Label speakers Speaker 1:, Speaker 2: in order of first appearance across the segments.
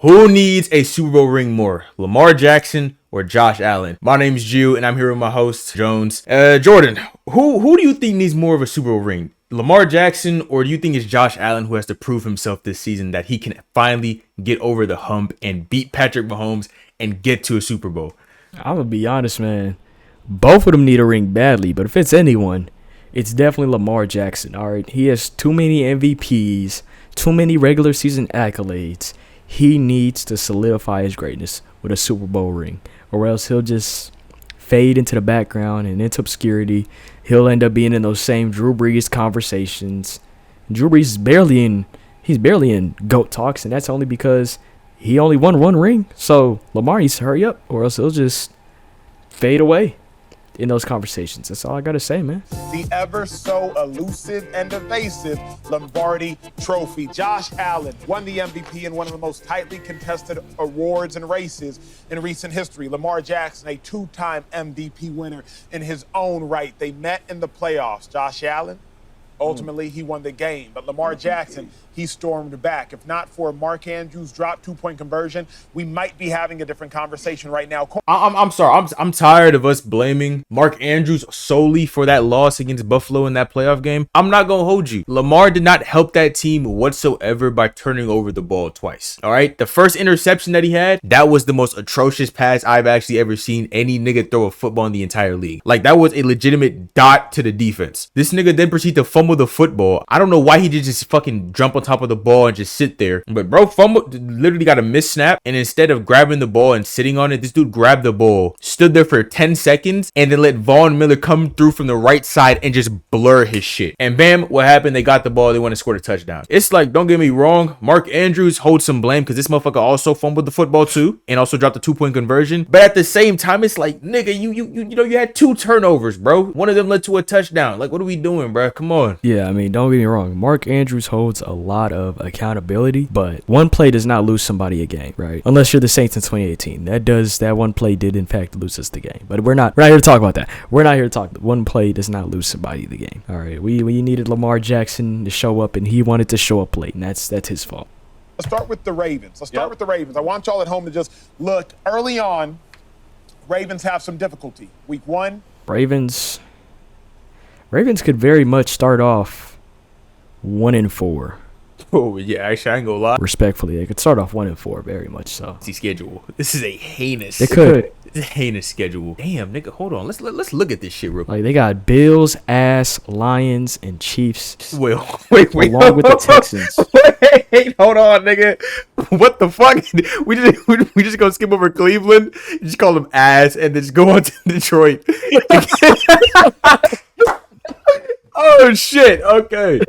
Speaker 1: Who needs a Super Bowl ring more, Lamar Jackson or Josh Allen? My name's Jew, and I'm here with my host, Jones. Jordan, who do you think needs more of a Super Bowl ring? Lamar Jackson, or do you think it's Josh Allen who has to prove himself this season that he can finally get over the hump and beat Patrick Mahomes and get to a Super Bowl?
Speaker 2: I'm going to be honest, man. Both of them need a ring badly, but if it's anyone, it's definitely Lamar Jackson, all right? He has too many MVPs, too many regular season accolades. He needs to solidify his greatness with a Super Bowl ring, or else he'll just fade into the background and into obscurity. He'll end up being in those same Drew Brees conversations. Drew Brees is he's barely in GOAT talks, and that's only because he only won one ring. So Lamar needs to hurry up, or else he'll just fade away in those conversations. That's all I gotta say, man.
Speaker 3: The ever so elusive and evasive Lombardi Trophy. Josh Allen won the MVP in one of the most tightly contested awards and races in recent history. Lamar Jackson, a two-time MVP winner in his own right. They met in the playoffs. Josh Allen, ultimately, he won the game. But Lamar Jackson, he stormed back. If not for Mark Andrews' drop two-point conversion, we might be having a different conversation right now.
Speaker 1: I'm sorry. I'm tired of us blaming Mark Andrews solely for that loss against Buffalo in that playoff game. I'm not going to hold you. Lamar did not help that team whatsoever by turning over the ball twice. All right. The first interception that he had, that was the most atrocious pass I've actually ever seen any nigga throw a football in the entire league. Like, that was a legitimate dot to the defense. This nigga then proceeded to fumble the football. I don't know why he did just fucking jump on top of the ball and just sit there. But bro, literally got a missed snap, and instead of grabbing the ball and sitting on it, this dude grabbed the ball, stood there for 10 seconds, and then let Von Miller come through from the right side and just blur his shit. And bam, what happened? They got the ball. They went and scored a touchdown. It's like, don't get me wrong, Mark Andrews holds some blame because this motherfucker also fumbled the football too, and also dropped a 2-point conversion. But at the same time, it's like, nigga, you had 2 turnovers, bro. One of them led to a touchdown. Like, what are we doing, bro? Come on.
Speaker 2: Yeah, I mean, don't get me wrong. Mark Andrews holds a lot of accountability, but one play does not lose somebody a game, right? Unless you're the Saints in 2018. That one play did in fact lose us the game. But we're not here to talk about that. We're not here to talk. One play does not lose somebody the game. All right. We needed Lamar Jackson to show up, and he wanted to show up late, and that's his fault.
Speaker 3: Let's start with the Ravens. I want y'all at home to just look early on. Ravens have some difficulty. Week 1.
Speaker 2: Ravens could very much start off 1-4.
Speaker 1: Oh, yeah, actually, I ain't gonna lie.
Speaker 2: Respectfully, they could start off 1-4, very much so.
Speaker 1: See schedule. This is a heinous.
Speaker 2: They could.
Speaker 1: It's a heinous schedule. Damn, nigga, hold on. Let's look at this shit real quick.
Speaker 2: Like, they got Bills, Lions, and Chiefs.
Speaker 1: Wait.
Speaker 2: Along with the Texans.
Speaker 1: Wait, hold on, nigga. What the fuck? We just gonna skip over Cleveland, just call them ass, and then just go on to Detroit. Oh shit. Okay.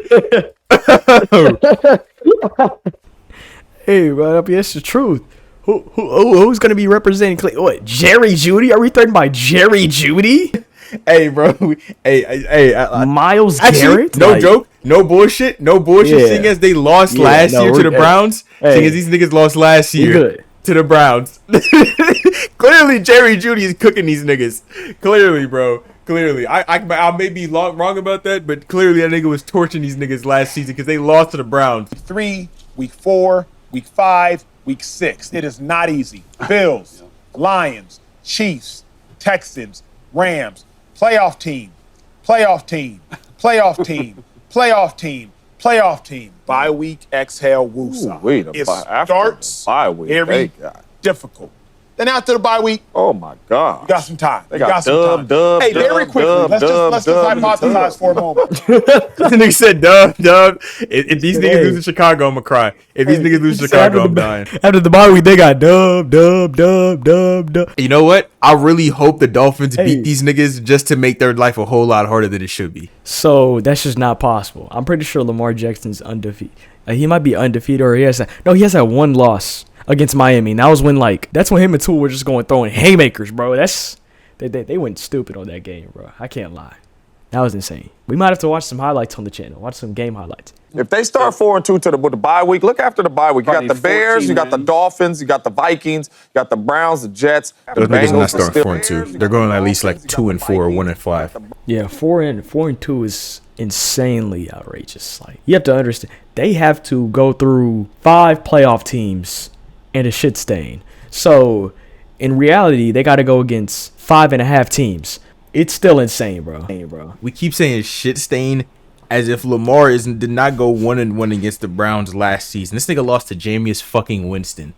Speaker 2: Hey, man, that's the truth. Who's gonna be representing Cleveland? What, Jerry Jeudy? Are we threatened by Jerry Jeudy?
Speaker 1: Hey, bro. Hey.
Speaker 2: Miles
Speaker 1: Actually,
Speaker 2: Garrett?
Speaker 1: No joke. No bullshit. Yeah. Seeing as they lost last year to the Browns. Seeing as these niggas lost last year to the Browns. Clearly, Jerry Jeudy is cooking these niggas. Clearly, bro. Clearly. I may be wrong about that, but clearly that nigga was torching these niggas last season because they lost to the Browns.
Speaker 3: Week 3, Week 4, Week 5, Week 6. It is not easy. Bills, Lions, Chiefs, Texans, Rams, playoff team. Bye week, exhale, woosah. It starts very difficult. Then after the bye week,
Speaker 4: oh my God,
Speaker 3: you got some time.
Speaker 4: They got dub.
Speaker 3: Hey, very quickly, let's just hypothesize for a moment.
Speaker 1: The nigga said dub. If these niggas lose to Chicago, I'm gonna cry. If these niggas lose to Chicago, I'm dying.
Speaker 2: After the bye week, they got dub.
Speaker 1: You know what? I really hope the Dolphins beat these niggas just to make their life a whole lot harder than it should be.
Speaker 2: So that's just not possible. I'm pretty sure Lamar Jackson's undefeated. He might be undefeated, or he has that one loss against Miami. And that was when that's when him and Tua were just throwing haymakers, bro. They went stupid on that game, bro. I can't lie. That was insane. We might have to watch some highlights on the channel. Watch some game highlights.
Speaker 4: If they start 4-2 with the bye week, look after the bye week. You got the Bears, you got the Dolphins, you got the Vikings, you got the Browns, the Jets.
Speaker 1: Those niggas not starting 4-2. They're going at least 2-4 or 1-5.
Speaker 2: Yeah, 4-2 is insanely outrageous. Like, you have to understand, they have to go through 5 playoff teams and a shit stain. So in reality, they got to go against 5.5 teams. It's still insane, bro.
Speaker 1: We keep saying shit stain as if Lamar did not go 1-1 against the Browns last season. This nigga lost to Jameis fucking Winston.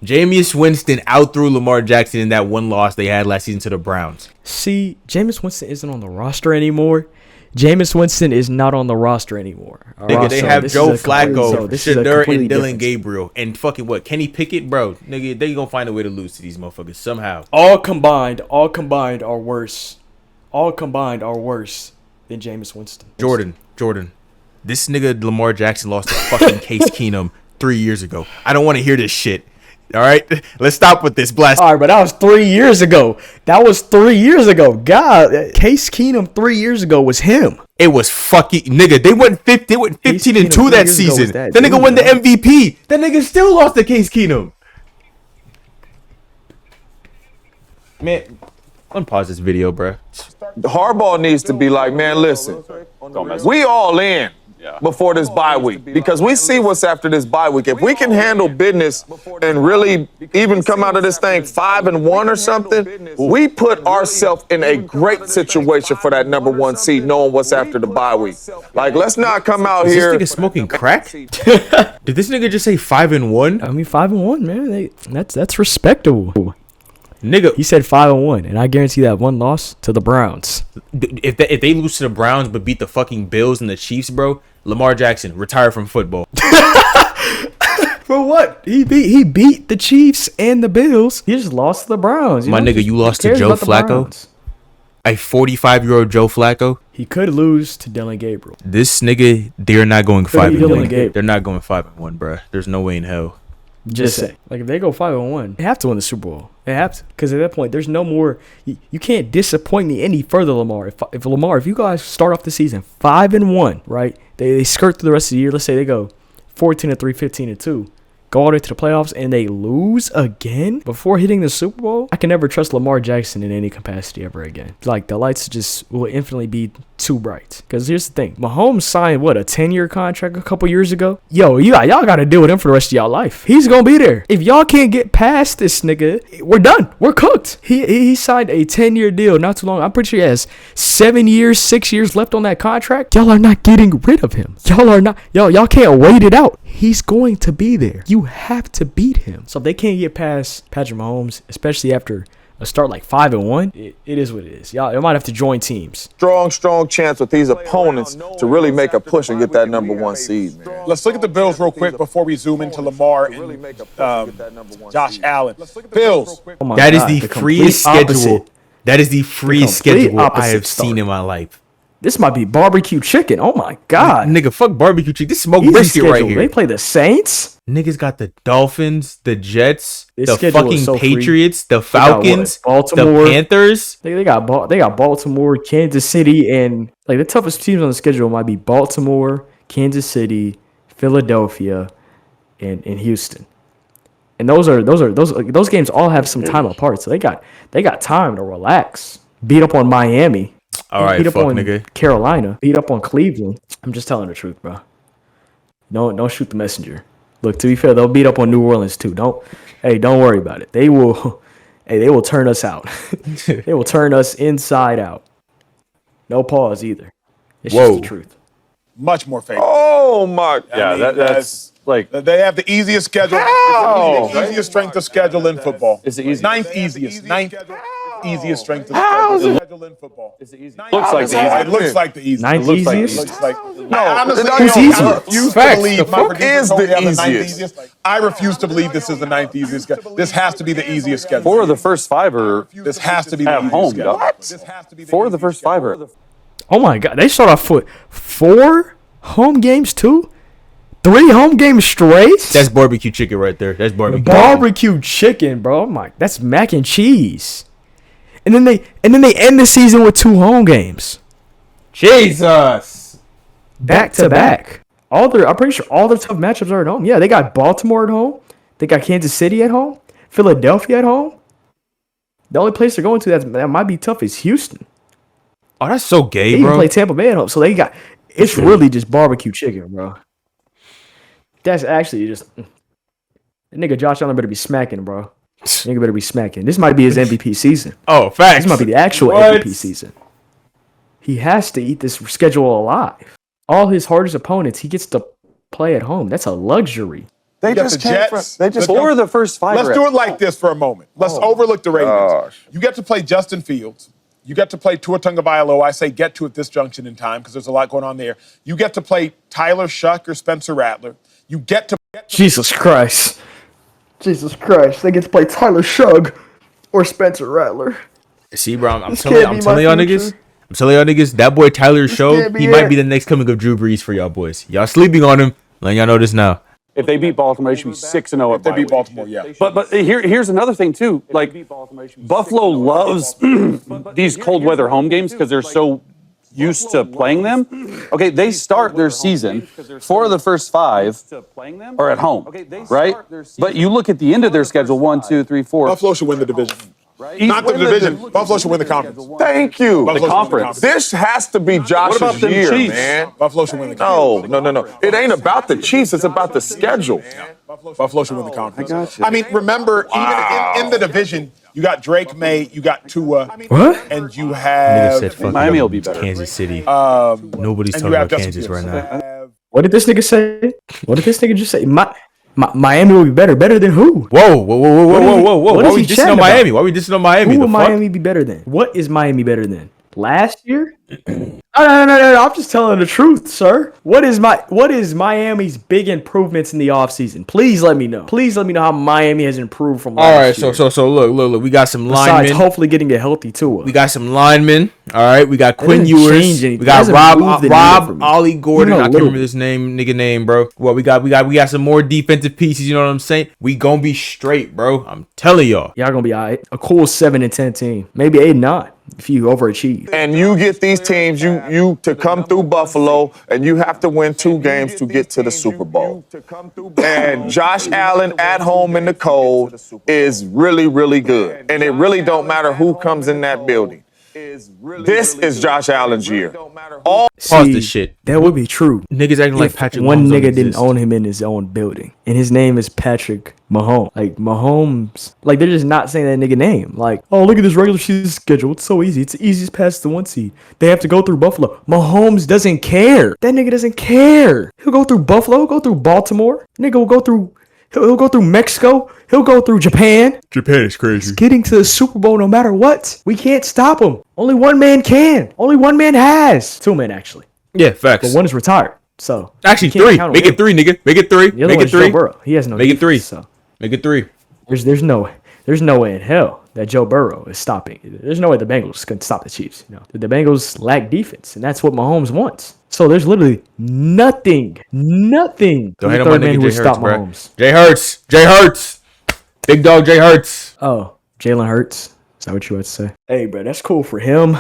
Speaker 1: Jameis Winston outthrew Lamar Jackson in that one loss they had last season to the Browns.
Speaker 2: See, Jameis Winston isn't on the roster anymore. Jameis Winston is not on the roster anymore.
Speaker 1: Nigga, they have Joe Flacco, Shedeur, and Dylan
Speaker 2: different.
Speaker 1: Gabriel, and fucking what? Kenny Pickett, bro. Nigga, they gonna find a way to lose to these motherfuckers somehow.
Speaker 2: All combined are worse. All combined are worse than Jameis Winston.
Speaker 1: Jordan, this nigga Lamar Jackson lost to fucking Case Keenum 3 years ago. I don't want to hear this shit. All right, let's stop with this blast.
Speaker 2: All right, but that was 3 years ago. God, Case Keenum 3 years ago was him.
Speaker 1: It was fucking nigga. They went 15-2 that season. That nigga won the MVP. That nigga still lost to Case Keenum. Man, unpause this video, bro.
Speaker 4: Harbaugh needs to be like, man, listen, we all in before this bye week because we see what's after this bye week. If we can handle business and really even come out of this thing 5-1 or something, we put ourselves in a great situation for that number 1 seed, knowing what's after the bye week. Like, let's not come out here.
Speaker 1: Is this nigga smoking crack? Did this nigga just say 5-1?
Speaker 2: I mean, 5-1, man. That's respectable.
Speaker 1: Nigga,
Speaker 2: he said 5-1, and I guarantee that one loss to the Browns.
Speaker 1: If they lose to the Browns but beat the fucking Bills and the Chiefs, bro, Lamar Jackson retire from football.
Speaker 2: For what? He beat the Chiefs and the Bills. He just lost to the Browns.
Speaker 1: My nigga, you lost to Joe Flacco. A 45-year-old Joe Flacco.
Speaker 2: He could lose to Dylan Gabriel.
Speaker 1: This nigga, they're not going 5-1. They're not going 5-1, bro. There's no way in hell.
Speaker 2: Just say, like, if they go 5-1, they have to win the Super Bowl. They have to, because at that point, there's no more. You can't disappoint me any further, Lamar. If you guys start off the season 5-1, right? They skirt through the rest of the year. Let's say they go 14-3, 15-2. Go all the way to the playoffs and they lose again before hitting the Super Bowl. I can never trust Lamar Jackson in any capacity ever again. Like, the lights just will infinitely be too bright. Because here's the thing. Mahomes signed, what, a 10-year contract a couple years ago? Yo, y'all got to deal with him for the rest of y'all life. He's going to be there. If y'all can't get past this nigga, we're done. We're cooked. He signed a 10-year deal not too long. I'm pretty sure he has 6 years left on that contract. Y'all are not getting rid of him. Y'all can't wait it out. He's going to be there. You have to beat him. So if they can't get past Patrick Mahomes, especially after a start like 5-1, it is what it is. Y'all might have to join teams.
Speaker 4: Strong chance with these opponents to really make a push and get that number 1 seed, man.
Speaker 3: Let's look at the Bills real quick before we zoom into Lamar and Josh Allen. Bills.
Speaker 2: Oh
Speaker 1: that is the freest schedule. That is the freest schedule I have seen in my life.
Speaker 2: This might be barbecue chicken. Oh my God.
Speaker 1: Nigga, fuck barbecue chicken. This smoked
Speaker 2: Easy
Speaker 1: brisket
Speaker 2: schedule.
Speaker 1: right here.
Speaker 2: They play the Saints.
Speaker 1: Niggas got the Dolphins, the Jets,
Speaker 2: This
Speaker 1: the
Speaker 2: schedule is
Speaker 1: fucking
Speaker 2: so
Speaker 1: Patriots, the
Speaker 2: got
Speaker 1: Falcons,
Speaker 2: Baltimore.
Speaker 1: the Panthers.
Speaker 2: They got Baltimore, Kansas City, and like the toughest teams on the schedule might be Baltimore, Kansas City, Philadelphia, and Houston. And those games all have some time apart. So they got time to relax. Beat up on Miami.
Speaker 1: All right,
Speaker 2: beat up
Speaker 1: fuck
Speaker 2: on
Speaker 1: nigga.
Speaker 2: Carolina. Beat up on Cleveland. I'm just telling the truth, bro. Don't shoot the messenger. Look, to be fair, they'll beat up on New Orleans too. Don't worry about it. They will turn us out. They will turn us inside out. No pause either. It's just the truth.
Speaker 3: Much more favorable.
Speaker 4: Oh my God.
Speaker 5: Yeah, that's like
Speaker 3: they have the easiest schedule.
Speaker 4: How?
Speaker 3: It's the easiest strength of schedule in football.
Speaker 5: It's the easiest.
Speaker 3: Ninth easiest strength of schedule in football.
Speaker 5: looks like the
Speaker 3: It
Speaker 5: easiest.
Speaker 3: looks like the easiest.
Speaker 2: Ninth
Speaker 3: It looks like-
Speaker 2: easiest?
Speaker 3: It looks like.
Speaker 4: No,
Speaker 3: honestly,
Speaker 4: it's
Speaker 3: I
Speaker 4: easiest.
Speaker 3: refuse to
Speaker 4: Facts.
Speaker 3: believe
Speaker 4: The
Speaker 3: my
Speaker 4: fuck
Speaker 3: producer
Speaker 4: is
Speaker 3: told me
Speaker 4: the
Speaker 3: I have ninth
Speaker 4: easiest?
Speaker 3: I refuse to believe this is the ninth easiest schedule. This has to be the easiest schedule.
Speaker 5: 4 of the first 5 are
Speaker 3: This has to be the
Speaker 5: at
Speaker 3: easiest
Speaker 5: home,
Speaker 3: schedule.
Speaker 5: dog.
Speaker 3: This has to be the
Speaker 5: 4 of the
Speaker 3: easiest
Speaker 5: first 5
Speaker 3: schedule.
Speaker 5: are.
Speaker 2: Oh my God. They start off with 4 home games too? 3 home games straight?
Speaker 1: That's barbecue chicken right there. That's barbecue.
Speaker 2: Barbecue chicken, bro. That's mac and cheese. And then they end the season with 2 home games.
Speaker 1: Jesus.
Speaker 2: Back to back. I'm pretty sure all their tough matchups are at home. Yeah, they got Baltimore at home. They got Kansas City at home. Philadelphia at home. The only place they're going to that might be tough is Houston.
Speaker 1: Oh, that's so gay,
Speaker 2: They even
Speaker 1: bro.
Speaker 2: play Tampa Bay at home. So it's really just barbecue chicken, bro. That's actually just That nigga Josh Allen better be smacking, bro. Nigga better be smacking. This might be his MVP season.
Speaker 1: Oh, facts.
Speaker 2: This might be the actual MVP season. He has to eat this schedule alive. All his hardest opponents, he gets to play at home. That's a luxury.
Speaker 4: They
Speaker 3: got
Speaker 4: just
Speaker 3: the
Speaker 4: came
Speaker 3: Jets.
Speaker 4: from, they just
Speaker 5: For the first 5.
Speaker 3: Let's do it like this for a moment. Let's overlook the Ravens.
Speaker 4: gosh.
Speaker 3: You get to play Justin Fields. You get to play Tua Tagovailoa. I say get to at this junction in time because there's a lot going on there. You get to play Tyler Shuck or Spencer Rattler. You get to
Speaker 2: Jesus Christ. Jesus Christ. They get to play Tyler Shug or Spencer Rattler.
Speaker 1: See, bro, I'm
Speaker 2: This
Speaker 1: telling
Speaker 2: can't be
Speaker 1: y'all
Speaker 2: my
Speaker 1: niggas.
Speaker 2: future.
Speaker 1: I'm telling y'all niggas, that boy Tyler Show,
Speaker 2: can't be
Speaker 1: he might
Speaker 2: it.
Speaker 1: be the next coming of Drew Brees for y'all boys. Y'all sleeping on him. Letting y'all know this now.
Speaker 5: If they beat Baltimore, they should be 6-0 at
Speaker 3: they
Speaker 5: bye
Speaker 3: beat
Speaker 5: week.
Speaker 3: Baltimore, yeah.
Speaker 5: But here's another thing too. Like Buffalo loves these cold weather home games because they're so used to playing them. Okay, they start their season. 4 of the first 5 are at home, right? But you look at the end of their schedule: 1, 2, 3, 4.
Speaker 3: Buffalo should win the division. Not the
Speaker 5: Win the
Speaker 3: division. Buffalo should win the conference.
Speaker 4: Thank you.
Speaker 3: Buffalo should win
Speaker 5: conference.
Speaker 4: This has to be
Speaker 5: about
Speaker 4: Josh's
Speaker 5: them
Speaker 4: year,
Speaker 5: Chiefs?
Speaker 4: man.
Speaker 3: Buffalo should win the conference.
Speaker 4: No. It ain't about the Chiefs. It's about the schedule.
Speaker 3: Buffalo should win the conference.
Speaker 4: I got you.
Speaker 3: I mean, remember, even in the division, you got Drake May, you got Tua,
Speaker 2: What?
Speaker 3: and you
Speaker 1: Nigga
Speaker 3: have
Speaker 1: said fuck
Speaker 5: Miami will be better.
Speaker 1: Kansas City. Nobody's
Speaker 3: and
Speaker 1: talking
Speaker 3: you have
Speaker 1: about
Speaker 3: Justin
Speaker 1: Kansas
Speaker 3: Fields.
Speaker 1: right now.
Speaker 2: What did this nigga say? What did this nigga just say? Miami will be better. Better than who?
Speaker 1: Whoa.
Speaker 2: What
Speaker 1: Why
Speaker 2: is
Speaker 1: we
Speaker 2: he
Speaker 1: dissing
Speaker 2: chatting
Speaker 1: on
Speaker 2: about?
Speaker 1: Miami? Why we dissing on Miami?
Speaker 2: Who
Speaker 1: The
Speaker 2: will
Speaker 1: fuck?
Speaker 2: Miami be better than? What is Miami better than? Last year? No. I'm just telling the truth, sir. What is Miami's big improvements in the offseason? Please let me know. Please let me know how Miami has improved from last
Speaker 1: All right,
Speaker 2: year.
Speaker 1: so look. We got some
Speaker 2: Besides,
Speaker 1: linemen.
Speaker 2: hopefully getting a healthy Tua.
Speaker 1: We got some linemen. All right, we got Quinn
Speaker 2: doesn't
Speaker 1: Ewers.
Speaker 2: change anything.
Speaker 1: We got
Speaker 2: It doesn't move the needle for me.
Speaker 1: Ollie Gordon.
Speaker 2: Even a
Speaker 1: I can't
Speaker 2: little
Speaker 1: remember this name, bro. Well, we got some more defensive pieces. You know what I'm saying? We gonna be straight, bro. I'm telling y'all.
Speaker 2: Y'all gonna be all right. A cool 7-10 team. Maybe 8-9 if you overachieve.
Speaker 4: And you get these teams, you to come through Buffalo, and you have to win 2 games to get to the Super Bowl. And Josh Allen at home in the cold is really, really good. And it really don't matter who comes in that building. This is Josh Allen's year. All
Speaker 1: Pause this shit.
Speaker 2: That would be true.
Speaker 1: Niggas acting like
Speaker 2: If
Speaker 1: Patrick
Speaker 2: one
Speaker 1: Mahomes don't
Speaker 2: nigga didn't
Speaker 1: exist.
Speaker 2: own him in his own building, and his name is Patrick Mahomes. Like Mahomes, like they're just not saying that nigga name. Like, oh, look at this regular season schedule. It's so easy. It's the easiest pass to 1 seed. They have to go through Buffalo. Mahomes doesn't care. That nigga doesn't care. He'll go through Buffalo. He'll go through Baltimore. Nigga will go through. He'll go through Mexico. He'll go through Japan.
Speaker 1: Japan is crazy.
Speaker 2: Getting to the Super Bowl no matter what. We can't stop him. Only one man can. Only one man has. 2 men actually.
Speaker 1: Yeah, facts.
Speaker 2: But one is retired. So
Speaker 1: Actually,
Speaker 2: you can't
Speaker 1: 3.
Speaker 2: count on
Speaker 1: Make
Speaker 2: him.
Speaker 1: it 3, nigga. Make it 3.
Speaker 2: The other
Speaker 1: Make
Speaker 2: one
Speaker 1: it
Speaker 2: is Joe
Speaker 1: 3.
Speaker 2: Burrow. He has no
Speaker 1: Make it 3.
Speaker 2: defense, So
Speaker 1: Make it 3.
Speaker 2: there's no way in hell that Joe Burrow is stopping. There's no way the Bengals can stop the Chiefs. You know, the Bengals lack defense, and that's what Mahomes wants. So there's literally nothing
Speaker 1: Don't
Speaker 2: for
Speaker 1: hate
Speaker 2: the
Speaker 1: on my
Speaker 2: third man
Speaker 1: nigga
Speaker 2: who
Speaker 1: Jay
Speaker 2: would
Speaker 1: Hurts,
Speaker 2: stop
Speaker 1: bro.
Speaker 2: Mahomes.
Speaker 1: Jay Hurts. Big dog Jay Hurts.
Speaker 2: Oh, Jalen Hurts. Is that what you had to say? Hey, bro, that's cool for him.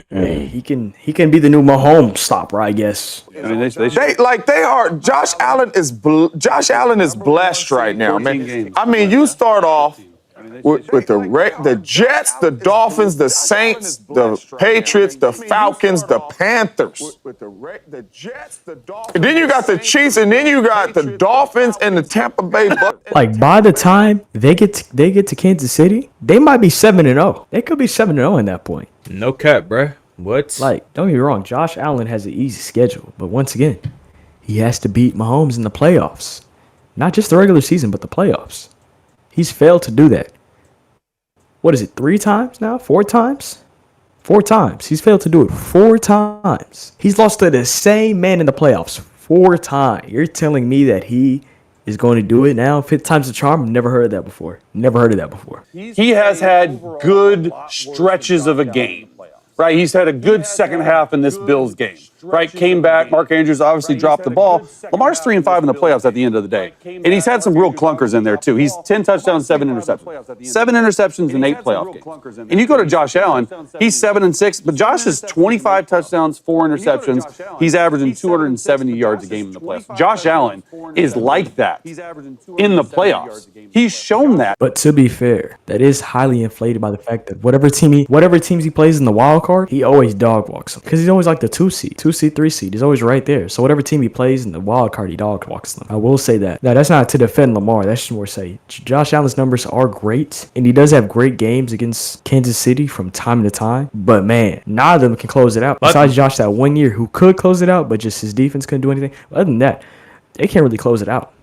Speaker 2: Hey, he can be the new Mahomes stopper, I guess.
Speaker 5: I mean, they should.
Speaker 4: they are. Josh Allen is blessed right now,
Speaker 5: 14
Speaker 4: man.
Speaker 5: games.
Speaker 4: I mean, you start off with the Jets, the Dolphins, the Saints, the Patriots, the Falcons, the Panthers. And then you got the Chiefs, and then you got the Dolphins and the Tampa Bay Bucks.
Speaker 2: Like by the time they get to Kansas City, they might be 7-0. They could be 7-0 in that point.
Speaker 1: No cap, bro. What?
Speaker 2: Like, don't get me wrong, Josh Allen has an easy schedule, but once again, he has to beat Mahomes in the playoffs. Not just the regular season, but the playoffs. He's failed to do that. What is it, 3 times now? 4 times? 4 times. He's failed to do it 4 times. He's lost to the same man in the playoffs 4 times. You're telling me that he is going to do it now? 5th time's the charm? Never heard of that before.
Speaker 5: He has had good stretches of a game, right? He's had a good second half in this Bills game, right? Came back. Mark Andrews obviously dropped the ball. Lamar's 3-5 in the playoffs at the end of the day. And he's had some real clunkers in there, too. He's 10 touchdowns, 7 interceptions. 7 interceptions in 8 playoff games. And you go to Josh Allen, he's 7-6, but Josh is 25 touchdowns, 4 interceptions. He's averaging 270 yards a game in the playoffs. Josh Allen is like that in the playoffs. He's shown that.
Speaker 2: But to be fair, that is highly inflated by the fact that whatever teams he plays in the wild card, he always dog walks them. Because he's always like the 2 seed. 2 seed, 3 seed. He's always right there. So whatever team he plays in the wild card, he dog walks them. I will say that. Now, that's not to defend Lamar. That's just more say Josh Allen's numbers are great, and he does have great games against Kansas City from time to time. But man, none of them can close it out. Besides Josh that 1 year who could close it out, but just his defense couldn't do anything. Other than that, they can't really close it out.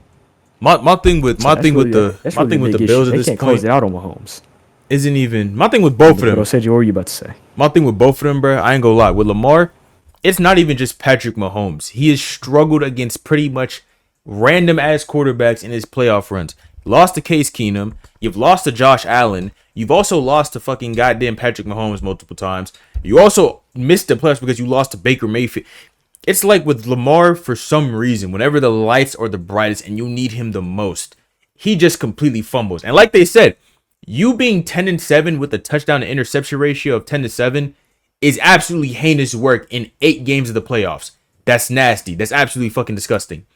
Speaker 1: My thing with the Bills at this
Speaker 2: can't
Speaker 1: point
Speaker 2: close it out on Mahomes.
Speaker 1: Isn't even my thing with both of them.
Speaker 2: What were you about to say?
Speaker 1: My thing with both of them, bro, I ain't gonna lie. With Lamar, it's not even just Patrick Mahomes. He has struggled against pretty much random ass quarterbacks in his playoff runs. Lost to Case Keenum. You've lost to Josh Allen. You've also lost to fucking goddamn Patrick Mahomes multiple times. You also missed the playoffs because you lost to Baker Mayfield. It's like with Lamar, for some reason, whenever the lights are the brightest and you need him the most, he just completely fumbles. And like they said, you being 10-7 with a touchdown to interception ratio of 10-7 is absolutely heinous work in 8 games of the playoffs. That's nasty. That's absolutely fucking disgusting.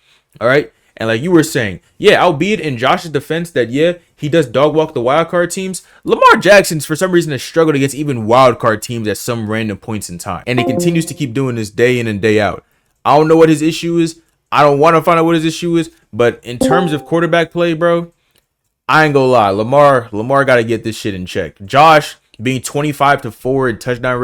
Speaker 1: All right. And like you were saying, yeah, albeit in Josh's defense that, yeah, he does dog walk the wild card teams. Lamar Jackson's for some reason has struggled against even wild card teams at some random points in time. And he continues to keep doing this day in and day out. I don't know what his issue is. I don't want to find out what his issue is. But in terms of quarterback play, bro, I ain't gonna lie. Lamar got to get this shit in check. Josh being 25-4 in touchdown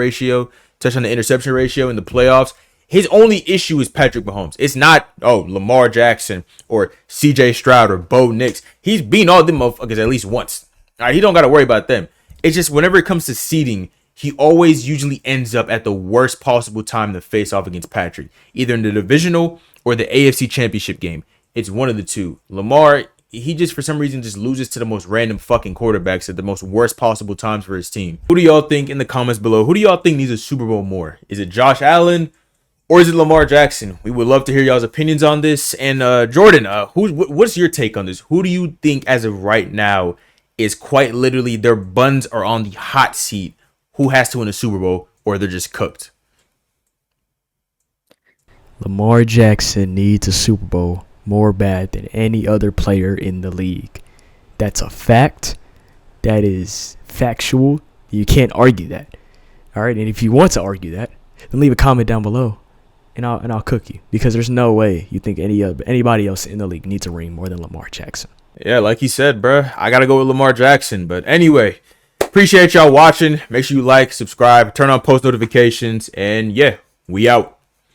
Speaker 1: to interception ratio in the playoffs. His only issue is Patrick Mahomes. It's not, Lamar Jackson or CJ Stroud or Bo Nix. He's beaten all them motherfuckers at least once. All right, he don't got to worry about them. It's just whenever it comes to seeding, he always usually ends up at the worst possible time to face off against Patrick, either in the divisional or the AFC Championship game. It's one of the two. Lamar, he just for some reason just loses to the most random fucking quarterbacks at the most worst possible times for his team. Who do y'all think in the comments below? Who do y'all think needs a Super Bowl more? Is it Josh Allen or is it Lamar Jackson? We would love to hear y'all's opinions on this. And Jordan, what's your take on this? Who do you think as of right now is quite literally their buns are on the hot seat? Who has to win a Super Bowl or they're just cooked?
Speaker 2: Lamar Jackson needs a Super Bowl more bad than any other player in the league. That's a fact. That is factual. You can't argue that. All right, and if you want to argue that, then leave a comment down below, and I'll cook you, because there's no way you think anybody else in the league needs a ring more than Lamar Jackson.
Speaker 1: Yeah, like he said, bruh, I gotta go with Lamar Jackson. But anyway, appreciate y'all watching. Make sure you like, subscribe, turn on post notifications, and yeah, we out.